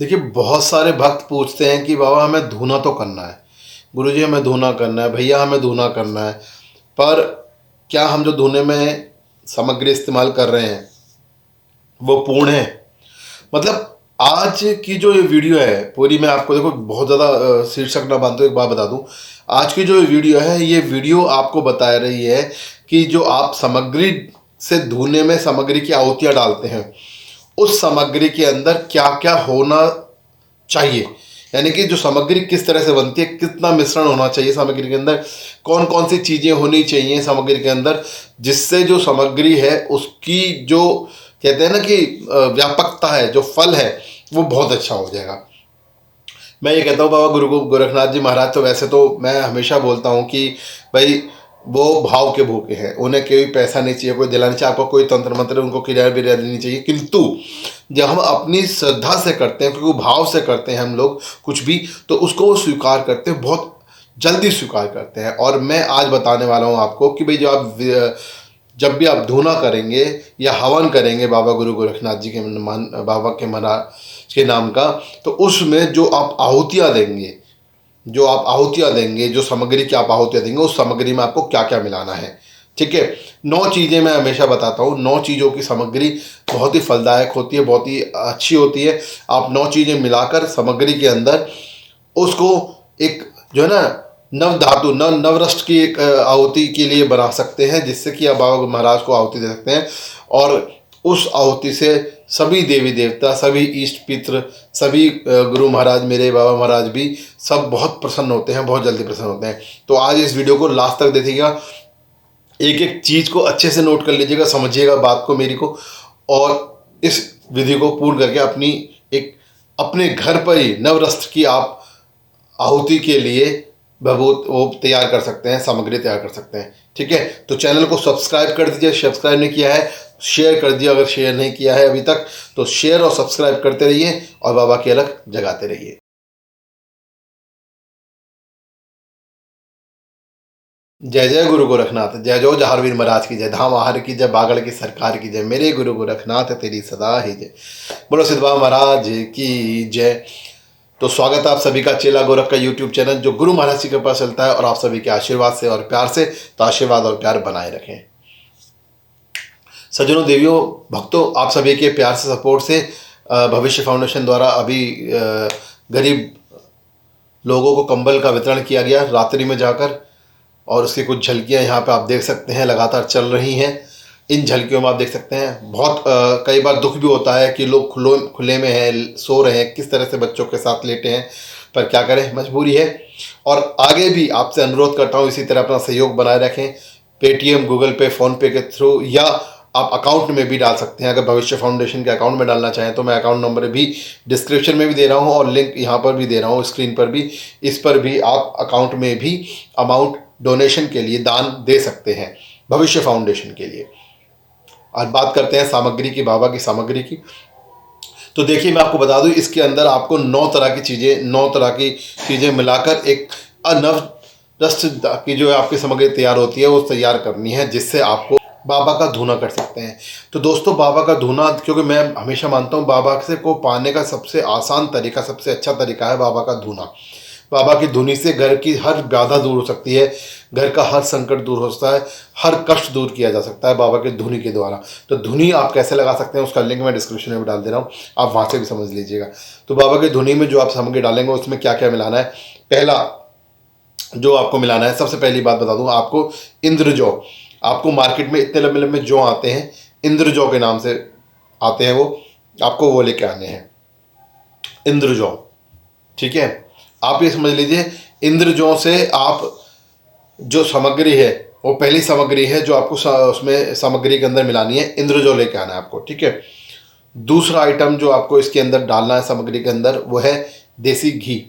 देखिए, बहुत सारे भक्त पूछते हैं कि बाबा हमें धूना तो करना है, गुरुजी हमें धूना करना है, भैया हमें धूना करना है, पर क्या हम जो धूने में सामग्री इस्तेमाल कर रहे हैं वो पूर्ण है? मतलब आज की जो ये वीडियो है पूरी, मैं आपको देखो बहुत ज़्यादा शीर्षक ना बांधते एक बात बता दूं। आज की जो वीडियो है, ये वीडियो आपको बता रही है कि जो आप सामग्री से धुने में सामग्री की आहुतियाँ डालते हैं, उस सामग्री के अंदर क्या क्या होना चाहिए। यानी कि जो सामग्री किस तरह से बनती है, कितना मिश्रण होना चाहिए सामग्री के अंदर, कौन कौन सी चीज़ें होनी चाहिए सामग्री के अंदर, जिससे जो सामग्री है उसकी जो कहते हैं ना कि व्यापकता है, जो फल है, वो बहुत अच्छा हो जाएगा। मैं ये कहता हूँ बाबा गुरु गोरखनाथ जी महाराज, तो वैसे तो मैं हमेशा बोलता हूँ कि भाई वो भाव के भूखे हैं, उन्हें कोई पैसा नहीं चाहिए, कोई दिलाना चाहिए, आपको कोई तंत्र मंत्र उनको किराया बिराया नहीं चाहिए। किंतु जब हम अपनी श्रद्धा से करते हैं, क्योंकि भाव से करते हैं हम लोग कुछ भी, तो उसको वो स्वीकार करते हैं, बहुत जल्दी स्वीकार करते हैं। और मैं आज बताने वाला हूँ आपको कि भाई जब भी आप धूना करेंगे या हवन करेंगे बाबा गुरु गोरखनाथ जी के बाबा के महाराज के नाम का, तो उसमें जो आप आहुतियाँ देंगे, जो सामग्री की आप आहुतियाँ देंगे, उस सामग्री में आपको क्या क्या मिलाना है। ठीक है, 9 चीज़ें मैं हमेशा बताता हूँ। 9 चीज़ों की सामग्री बहुत ही फलदायक होती है, बहुत ही अच्छी होती है। आप 9 चीज़ें मिलाकर सामग्री के अंदर उसको एक जो है ना नव धातु नवरष्ट की एक आहुति के लिए बना सकते हैं, जिससे कि आप बाबा महाराज को आहुति दे सकते हैं। और उस आहुति से सभी देवी देवता, सभी इष्ट पित्र, सभी गुरु महाराज, मेरे बाबा महाराज भी सब बहुत प्रसन्न होते हैं, बहुत जल्दी प्रसन्न होते हैं। तो आज इस वीडियो को लास्ट तक देखिएगा, एक एक चीज़ को अच्छे से नोट कर लीजिएगा, समझिएगा बात को मेरी को, और इस विधि को पूर्ण करके अपने घर पर ही नवरस्त्र की आप आहुति के लिए वो तैयार कर सकते हैं, सामग्री तैयार कर सकते हैं। ठीक है, तो चैनल को सब्सक्राइब कर दीजिए, सब्सक्राइब नहीं किया है शेयर कर दिए, अगर शेयर नहीं किया है अभी तक तो शेयर और सब्सक्राइब करते रहिए और बाबा की अलग जगाते रहिए। जय जय गुरु गोरखनाथ, जय जो जहारवीर महाराज की जय, धाम आहार की जय, बागड़ की सरकार की जय, मेरे गुरु गोरखनाथ तेरी सदा ही जय। बोलो सिद्ध बाबा महाराज की जय। तो स्वागत है आप सभी का चेला गोरख का यूट्यूब चैनल, जो गुरु महाराज की कृपा चलता है और आप सभी के आशीर्वाद से और प्यार से। तो आशीर्वाद और प्यार बनाए रखें। सज्जनों, देवियों, भक्तों, आप सभी के प्यार से, सपोर्ट से भविष्य फाउंडेशन द्वारा अभी गरीब लोगों को कंबल का वितरण किया गया रात्रि में जाकर, और उसकी कुछ झलकियां यहाँ पे आप देख सकते हैं लगातार चल रही हैं। इन झलकियों में आप देख सकते हैं बहुत कई बार दुख भी होता है कि लोग खुले में हैं, सो रहे हैं, किस तरह से बच्चों के साथ लेटे हैं, पर क्या करें, मजबूरी है। और आगे भी आपसे अनुरोध करता हूँ इसी तरह अपना सहयोग बनाए रखें। पेटीएम, गूगल पे, फ़ोनपे के थ्रू, या आप अकाउंट में भी डाल सकते हैं। अगर भविष्य फाउंडेशन के अकाउंट में डालना चाहें तो मैं अकाउंट नंबर भी डिस्क्रिप्शन में भी दे रहा हूँ और लिंक यहाँ पर भी दे रहा हूँ स्क्रीन पर भी। इस पर भी आप अकाउंट में भी अमाउंट डोनेशन के लिए दान दे सकते हैं भविष्य फाउंडेशन के लिए। आज बात करते हैं सामग्री की, बाबा की सामग्री की। तो देखिए, मैं आपको बता दूं, इसके अंदर आपको 9 तरह की चीज़ें मिलाकर एक अनव रस्ट की जो आपकी सामग्री तैयार होती है वो तैयार करनी है, जिससे आपको बाबा का धूना कर सकते हैं। तो दोस्तों, बाबा का धूना, क्योंकि मैं हमेशा मानता हूँ बाबा से को पाने का सबसे आसान तरीका, सबसे अच्छा तरीका है बाबा का धूना। बाबा की धुनी से घर की हर बाधा दूर हो सकती है, घर का हर संकट दूर हो सकता है, हर कष्ट दूर किया जा सकता है बाबा की धुनी के द्वारा। तो धुनी आप कैसे लगा सकते हैं उसका लिंक मैं डिस्क्रिप्शन में डाल दे रहा हूँ, आप वहाँ से भी समझ लीजिएगा। तो बाबा की धुनी में जो आप सामग्री डालेंगे उसमें क्या क्या मिलाना है, पहला जो आपको मिलाना है, सबसे पहली बात बता दूँ आपको, इंद्र जौ। आपको मार्केट में इतने लंबे लंबे जौ आते हैं, इंद्र जौ के नाम से आते हैं वो, आपको वो लेके आने हैं, इंद्र जौ। ठीक है, आप ये समझ लीजिए, इंद्र जौ से आप जो सामग्री है, वो पहली सामग्री है जो आपको उसमें सामग्री के अंदर मिलानी है, इंद्र जौ लेके आना है आपको। ठीक है, दूसरा आइटम जो आपको इसके अंदर डालना है सामग्री के अंदर, वो है देसी घी।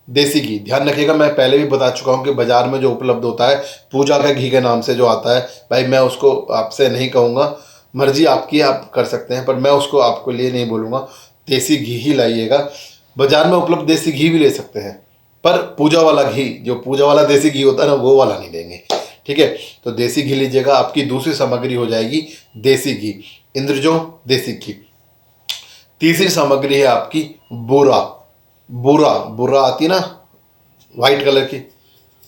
देसी घी, ध्यान रखिएगा, मैं पहले भी बता चुका हूँ कि बाज़ार में जो उपलब्ध होता है पूजा का घी के नाम से जो आता है, भाई मैं उसको आपसे नहीं कहूँगा, मर्जी आपकी, आप कर सकते हैं, पर मैं उसको आपके लिए नहीं बोलूँगा। देसी घी ही लाइएगा। बाज़ार में उपलब्ध देसी घी भी ले सकते हैं, पर पूजा वाला घी, जो पूजा वाला देसी घी होता है ना, वो वाला नहीं लेंगे। ठीक है, तो देसी घी लीजिएगा। आपकी दूसरी सामग्री हो जाएगी देसी घी, इंद्रजौ, देसी घी। तीसरी सामग्री है आपकी बूरा। बूरा बूरा आती है ना, वाइट कलर की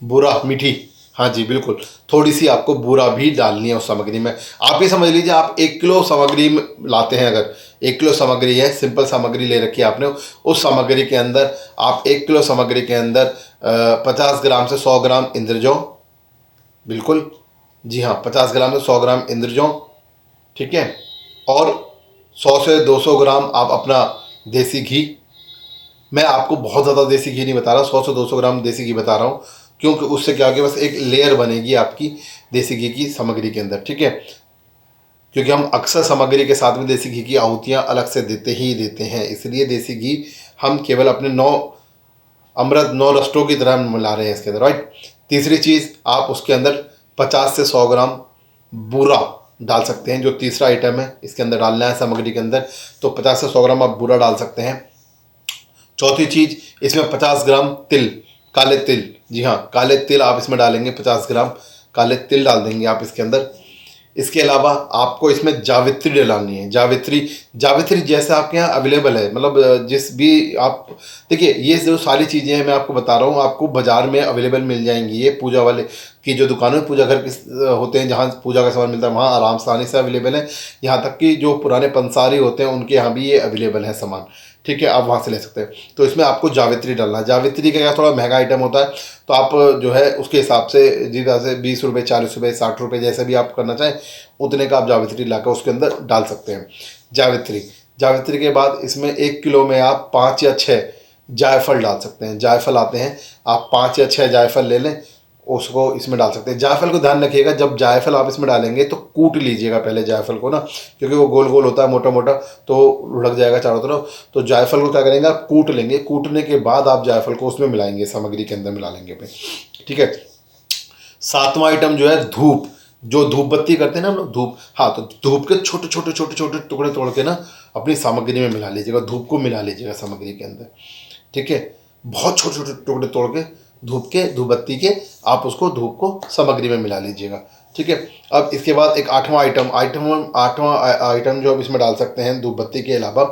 बूरा मीठी, हाँ जी बिल्कुल, थोड़ी सी आपको बूरा भी डालनी है उस सामग्री में। आप ये समझ लीजिए आप 1 किलो सामग्री लाते हैं, अगर 1 किलो सामग्री है, सिंपल सामग्री ले रखी है आपने, उस सामग्री के अंदर आप 1 किलो सामग्री के अंदर 50 ग्राम से 100 ग्राम इंद्रजौ, बिल्कुल जी हाँ, 50 ग्राम से 100 ग्राम इंद्रजौ, ठीक है। और 100 से 200 ग्राम आप अपना देसी घी, मैं आपको बहुत ज़्यादा देसी घी नहीं बता रहा, 100 से 200 ग्राम देसी घी बता रहा हूँ, क्योंकि उससे क्या होगा, बस एक लेयर बनेगी आपकी देसी घी की सामग्री के अंदर, ठीक है। क्योंकि हम अक्सर सामग्री के साथ में देसी घी की आहुतियाँ अलग से देते ही देते हैं, इसलिए देसी घी हम केवल अपने 9 अमृत 9 रस्टों की तरह मिला रहे हैं इसके अंदर, राइट। तीसरी चीज़, आप उसके अंदर 50 से 100 ग्राम बूरा डाल सकते हैं, जो तीसरा आइटम है इसके अंदर डालना है सामग्री के अंदर, तो 50 से 100 ग्राम आप बूरा डाल सकते हैं। चौथी चीज़, इसमें 50 ग्राम तिल, काले तिल, जी हाँ काले तिल आप इसमें डालेंगे, 50 ग्राम काले तिल डाल देंगे आप इसके अंदर। इसके अलावा आपको इसमें जावित्री डालनी है। जावित्री, जावित्री जैसे आपके यहाँ अवेलेबल है, मतलब जिस भी आप, देखिए ये जो सारी चीज़ें हैं मैं आपको बता रहा हूँ, आपको बाज़ार में अवेलेबल मिल जाएंगी। ये पूजा वाले की जो दुकानों में पूजा घर होते हैं, जहाँ पूजा का सामान मिलता है, वहाँ आराम आसानी से अवेलेबल है। यहाँ तक कि जो पुराने पंसारी होते हैं उनके यहाँ भी ये अवेलेबल है सामान, ठीक है, आप वहाँ से ले सकते हैं। तो इसमें आपको जावित्री डालना है। जावित्री का क्या थोड़ा महंगा आइटम होता है, तो आप जो है उसके हिसाब से जिस से 20 रुपये, 40 रुपये, 60 रुपये, जैसे भी आप करना चाहें उतने का आप जावित्री लाकर उसके अंदर डाल सकते हैं। जावित्री, जावित्री के बाद इसमें 1 किलो में आप 5 या 6 जायफल डाल सकते हैं। जायफल आते हैं, आप 5 या 6 जायफल ले लें, उसको इसमें डाल सकते हैं। जायफल को ध्यान रखिएगा, जब जायफल आप इसमें डालेंगे तो कूट लीजिएगा पहले जायफल को ना, क्योंकि वो गोल गोल होता है, मोटा मोटा, तो लुढ़क जाएगा चारों तरफ। तो जायफल को क्या करेंगे, आप कूट लेंगे, कूटने के बाद आप जायफल को उसमें मिलाएंगे, सामग्री के अंदर मिला लेंगे अपने, ठीक है। सातवां आइटम जो है धूप, जो धूप बत्ती करते हैं ना हम लोग, धूप, हाँ, तो धूप के छोटे छोटे छोटे छोटे टुकड़े तोड़ के ना अपनी सामग्री में मिला लीजिएगा, धूप को मिला लीजिएगा सामग्री के अंदर, ठीक है। बहुत छोटे छोटे टुकड़े तोड़ के धूप के, धूप बत्ती के, आप उसको धूप को सामग्री में मिला लीजिएगा, ठीक है। अब इसके बाद एक आठवां आइटम जो आप इसमें डाल सकते हैं धूप बत्ती के अलावा,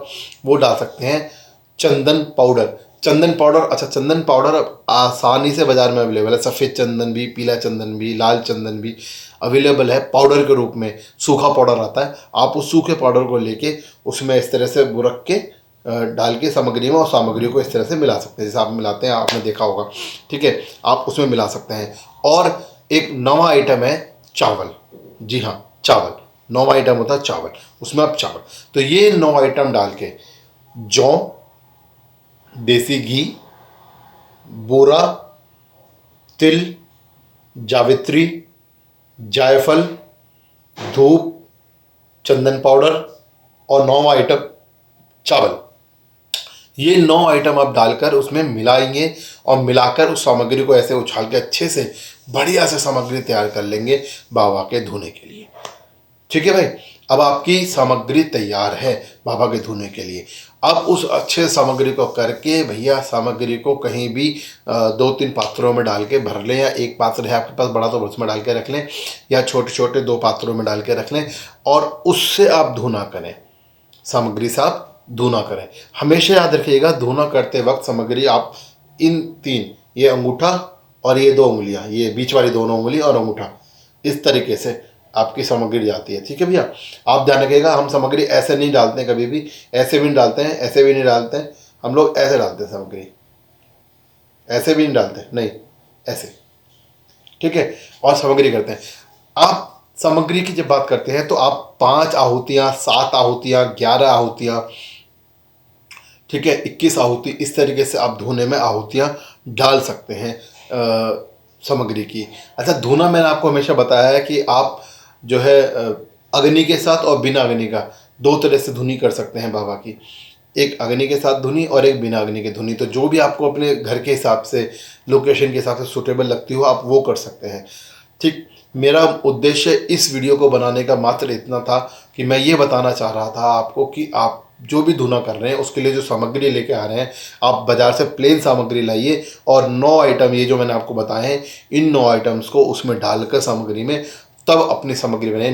वो डाल सकते हैं चंदन पाउडर। चंदन पाउडर, अच्छा चंदन पाउडर अब आसानी से बाज़ार में अवेलेबल है। सफ़ेद चंदन भी, पीला चंदन भी, लाल चंदन भी अवेलेबल है पाउडर के रूप में। सूखा पाउडर आता है, आप उस सूखे पाउडर को लेके उसमें इस तरह से बुरक के डाल के सामग्री में, और सामग्री को इस तरह से मिला सकते हैं जैसे आप मिलाते हैं, आपने देखा होगा, ठीक है, आप उसमें मिला सकते हैं। और एक नवा आइटम है चावल, जी हाँ चावल, नवा आइटम होता है चावल, उसमें आप चावल, तो ये 9 आइटम डाल के जौ, देसी घी, बोरा, तिल, जावित्री, जायफल, धूप, चंदन पाउडर और 9 आइटम चावल, ये 9 आइटम आप डालकर उसमें मिलाएंगे, और मिलाकर उस सामग्री को ऐसे उछाल के अच्छे से बढ़िया से सामग्री तैयार कर लेंगे बाबा के धोने के लिए, ठीक है भाई। अब आपकी सामग्री तैयार है बाबा के धोने के लिए। अब उस अच्छे सामग्री को करके भैया, सामग्री को कहीं भी 2-3 पात्रों में डाल के भर लें, या एक पात्र है आपके पास बड़ा तो उसमें डाल के रख लें, या छोटे छोटे 2 पात्रों में डाल के रख लें, और उससे आप धुना करें, सामग्री से आप धुना करें। हमेशा याद रखिएगा, धुना करते वक्त सामग्री आप इन 3, ये अंगूठा और ये 2 उंगलियां, ये बीच वाली दोनों उंगली और अंगूठा, इस तरीके से आपकी सामग्री जाती है, ठीक है भैया। आप ध्यान रखिएगा, हम सामग्री ऐसे नहीं डालते हैं कभी भी, ऐसे भी नहीं डालते हैं, ऐसे भी नहीं डालते हैं, हम लोग ऐसे डालते हैं सामग्री, ऐसे भी नहीं डालते, नहीं ऐसे, ठीक है। और सामग्री करते हैं। आप सामग्री की जब बात करते हैं तो आप 5 आहुतियाँ, 7 आहुतियाँ, 11 आहुतियाँ, ठीक है, 21 आहुति, इस तरीके से आप धोने में आहुतियाँ डाल सकते हैं सामग्री की। अच्छा, धोना मैंने आपको हमेशा बताया है कि आप जो है अग्नि के साथ और बिना अग्नि का 2 तरह से धुनी कर सकते हैं बाबा की, एक अग्नि के साथ धुनी और एक बिना अग्नि के धुनी। तो जो भी आपको अपने घर के हिसाब से, लोकेशन के हिसाब से सूटेबल लगती हो, आप वो कर सकते हैं, ठीक। मेरा उद्देश्य इस वीडियो को बनाने का मात्र इतना था कि मैं ये बताना चाह रहा था आपको कि आप जो भी धुना कर रहे हैं उसके लिए जो सामग्री लेके आ रहे हैं, आप बाज़ार से प्लेन सामग्री लाइए, और 9 आइटम ये जो मैंने आपको बताए हैं, इन 9 आइटम्स को उसमें डालकर सामग्री में, तब अपनी सामग्री बनाइए।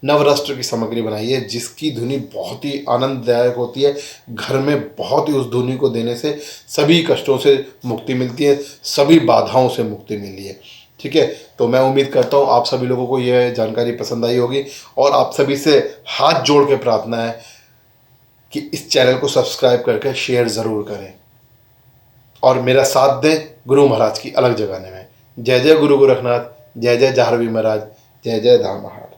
नवरष्ट्र की सामग्री बनाइए जिसकी धुनी बहुत ही आनंददायक होती है। घर में बहुत ही उस धुनी को देने से सभी कष्टों से मुक्ति मिलती है, सभी बाधाओं से मुक्ति मिली है। ठीक है, तो मैं उम्मीद करता हूँ आप सभी लोगों को यह जानकारी पसंद आई होगी, और आप सभी से हाथ जोड़ के प्रार्थना है कि इस चैनल को सब्सक्राइब करके शेयर ज़रूर करें और मेरा साथ दें गुरु महाराज की अलग जगाने में। जय जय गुरु गोरखनाथ, जय जय जाहरवी महाराज, जय जय धाम महाराज।